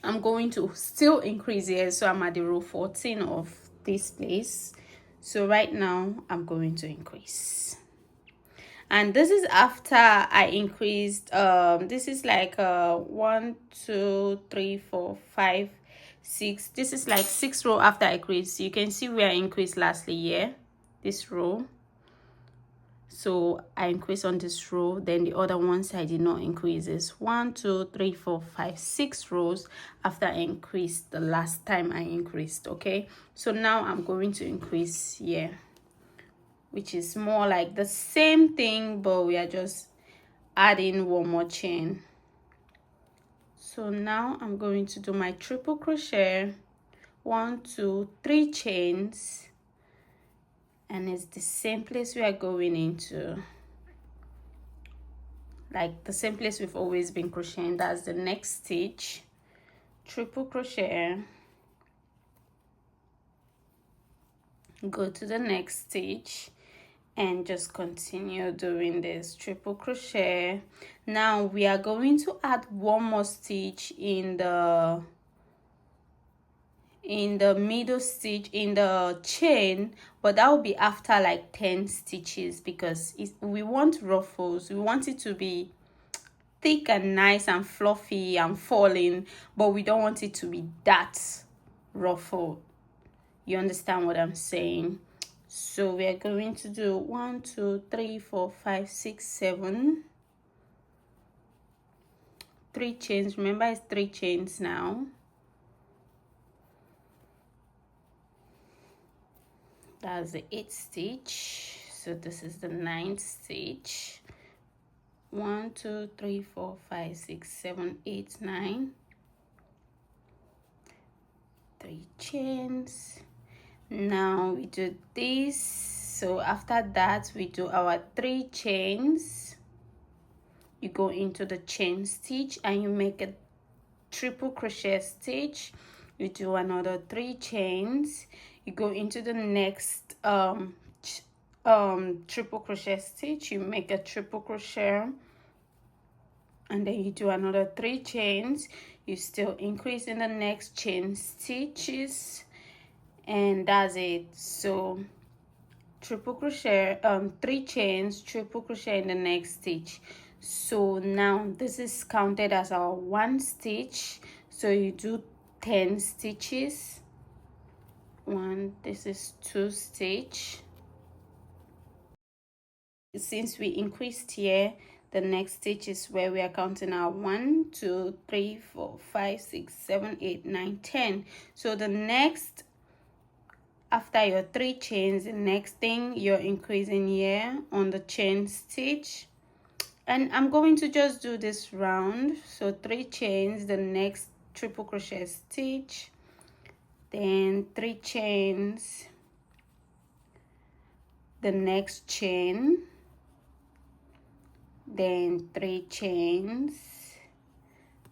I'm going to still increase here. So I'm at the row 14 of this place. So right now I'm going to increase, and this is after I increased this is like 1 2 3 4 5 6. This is like 6 row after I increased. You can see where I increased lastly here, this row. So I increased on this row, then the other ones I did not increase. Is 1 2 3 4 5 6 rows after I increased the last time I increased. Okay, so now I'm going to increase here, which is more like the same thing, but we are just adding one more chain. So now I'm going to do my triple crochet, 1 2 3 chains, and it's the same place we are going into, like the same place we've always been crocheting. That's the next stitch, triple crochet, go to the next stitch, and just continue doing this triple crochet. Now we are going to add one more stitch in the middle stitch in the chain, but that will be after like 10 stitches, because we want ruffles, we want it to be thick and nice and fluffy and falling, but we don't want it to be that ruffled. You understand what I'm saying? So we are going to do 1 2 3 4 5 6 7 3 chains. Remember, it's 3 chains now. That's the 8th stitch. So this is the 9th stitch. 1 2 3 4 5 6 7 8 9. 3 chains. Now we do this. So after that, we do our 3 chains. You go into the chain stitch and you make a triple crochet stitch. You do another 3 chains. You go into the next triple crochet stitch. You make a triple crochet, and then you do another 3 chains. You still increase in the next chain stitches, and that's it. So triple crochet, 3 chains, triple crochet in the next stitch. So now this is counted as our 1 stitch. So you do 10 stitches. 1, this is 2 stitch. Since we increased here, the next stitch is where we are counting our 1 2 3 4 5 6 7 8 9 10. So the next, after your 3 chains, the next thing you're increasing here on the chain stitch. And I'm going to just do this round. So 3 chains, the next triple crochet stitch, then 3 chains, the next chain, then 3 chains,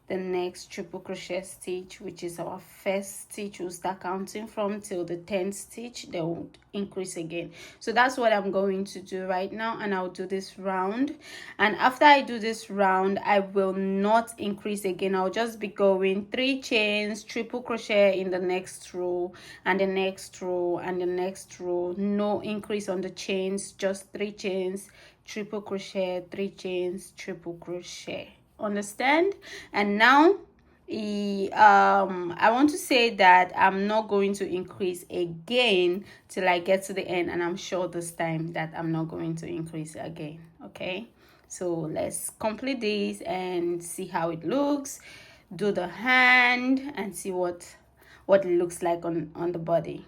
the next triple crochet stitch, which is our first stitch. We'll start counting from till the 10th stitch, then we'll increase again. So that's what I'm going to do right now, and I'll do this round. And after I do this round, I will not increase again. I'll just be going 3 chains, triple crochet in the next row, and the next row, and the next row. No increase on the chains, just 3 chains, triple crochet, 3 chains, triple crochet. Understand? And now I want to say that I'm not going to increase again till I get to the end, and I'm sure this time that I'm not going to increase again. Okay, so let's complete this and see how it looks. Do the hand and see what it looks like on the body.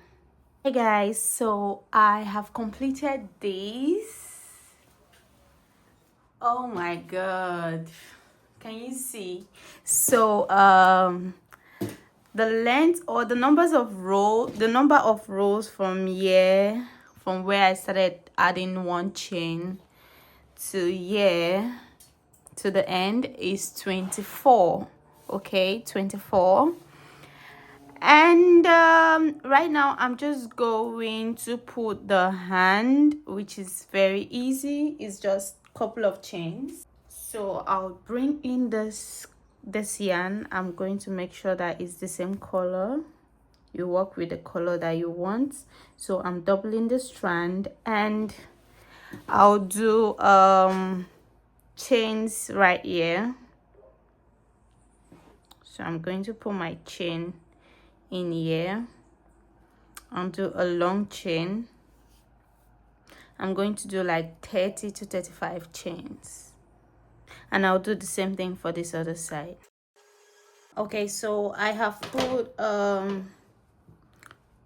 Hey guys, so I have completed this. Oh my god, can you see? So the length or the number of rows from here, from where I started adding 1 chain to here to the end, is 24. Okay, 24. And right now I'm just going to put the hand, which is very easy. It's just a couple of chains. So I'll bring in this yarn. I'm going to make sure that it's the same color. You work with the color that you want. So I'm doubling the strand, and I'll do chains right here. So I'm going to put my chain in here and do a long chain. I'm going to do like 30 to 35 chains, and I'll do the same thing for this other side. Okay, so I have put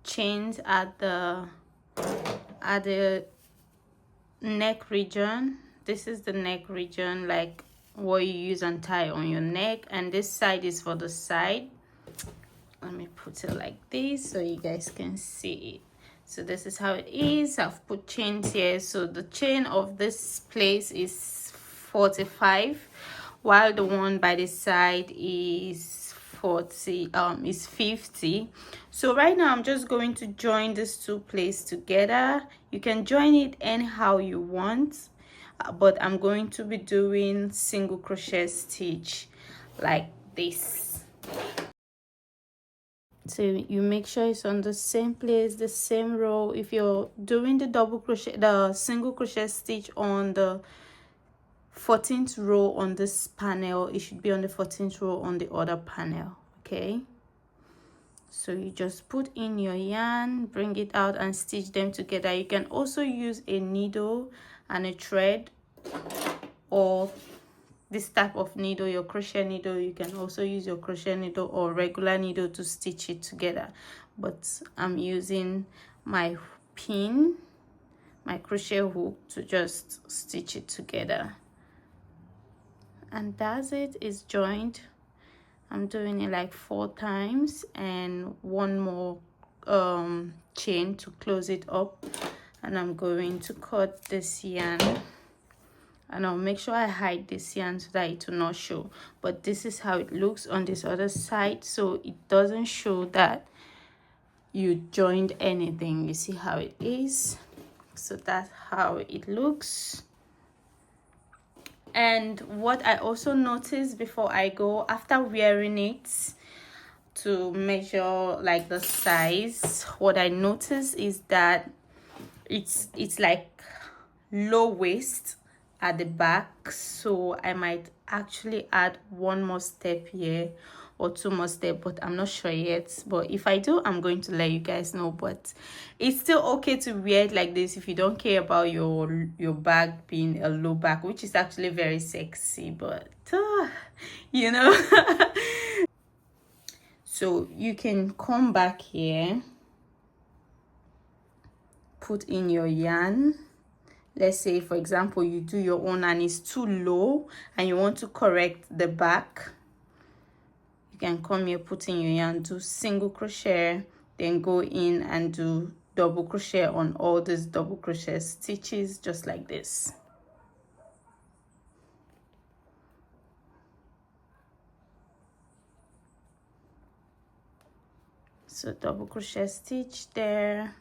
chains at the neck region. This is the neck region, like what you use and tie on your neck, and this side is for the side. Let me put it like this so you guys can see it. So this is how it is. I've put chains here. So the chain of this place is 45, while the one by the side is 40 is 50. So right now I'm just going to join these two places together. You can join it anyhow you want, but I'm going to be doing single crochet stitch like this. So you make sure it's on the same place, the same row. If you're doing the single crochet stitch on the 14th row on this panel, it should be on the 14th row on the other panel. Okay, so you just put in your yarn, bring it out and stitch them together. You can also use a needle and a thread, or this type of needle, your crochet needle. You can also use your crochet needle or regular needle to stitch it together, but I'm using my pin, my crochet hook, to just stitch it together. And that's it. It's joined. I'm doing it like 4 times and one more chain to close it up. And I'm going to cut this yarn, and I'll make sure I hide this yarn so that it will not show. But this is how it looks on this other side, so it doesn't show that you joined anything. You see how it is? So that's how it looks. And what I also noticed before I go, after wearing it to measure like the size, what I noticed is that it's like low waist at the back, so I might actually add one more step here or 2 more steps, but I'm not sure yet. But if I do, I'm going to let you guys know. But it's still okay to wear it like this if you don't care about your bag being a low back, which is actually very sexy, but you know. So you can come back here, put in your yarn. Let's say, for example, you do your own and it's too low and you want to correct the back. You can come here, put in your yarn, do single crochet, then go in and do double crochet on all these double crochet stitches, just like this. So double crochet stitch there,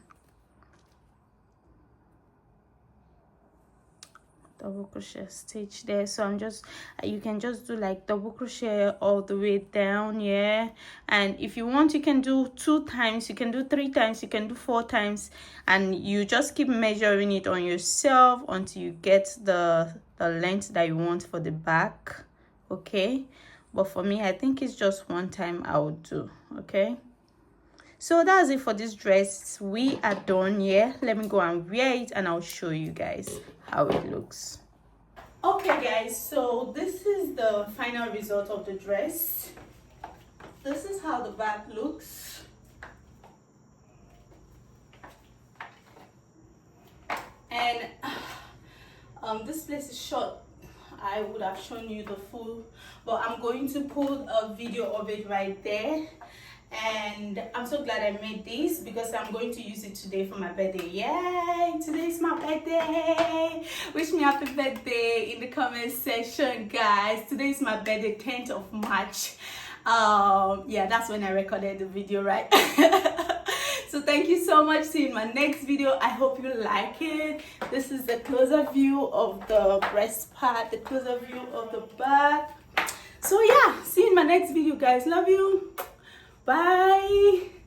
double crochet stitch there. So you can just do like double crochet all the way down, yeah. And if you want, you can do 2 times, you can do 3 times, you can do 4 times, and you just keep measuring it on yourself until you get the length that you want for the back. Okay, but for me, I think it's just 1 time I would do. Okay, so that's it for this dress. We are done. Yeah, let me go and wear it and I'll show you guys how it looks. Okay guys, so this is the final result of the dress. This is how the back looks. And this place is short. I would have shown you the full, but I'm going to put a video of it right there. And I'm so glad I made this because I'm going to use it today for my birthday. Yay! Today is my birthday. Wish me happy birthday in the comment section, guys. Today is my birthday, 10th of March. Yeah, that's when I recorded the video, right? So thank you so much. See you in my next video. I hope you like it. This is the closer view of the breast part, the closer view of the back. So yeah, see you in my next video, guys. Love you. Bye.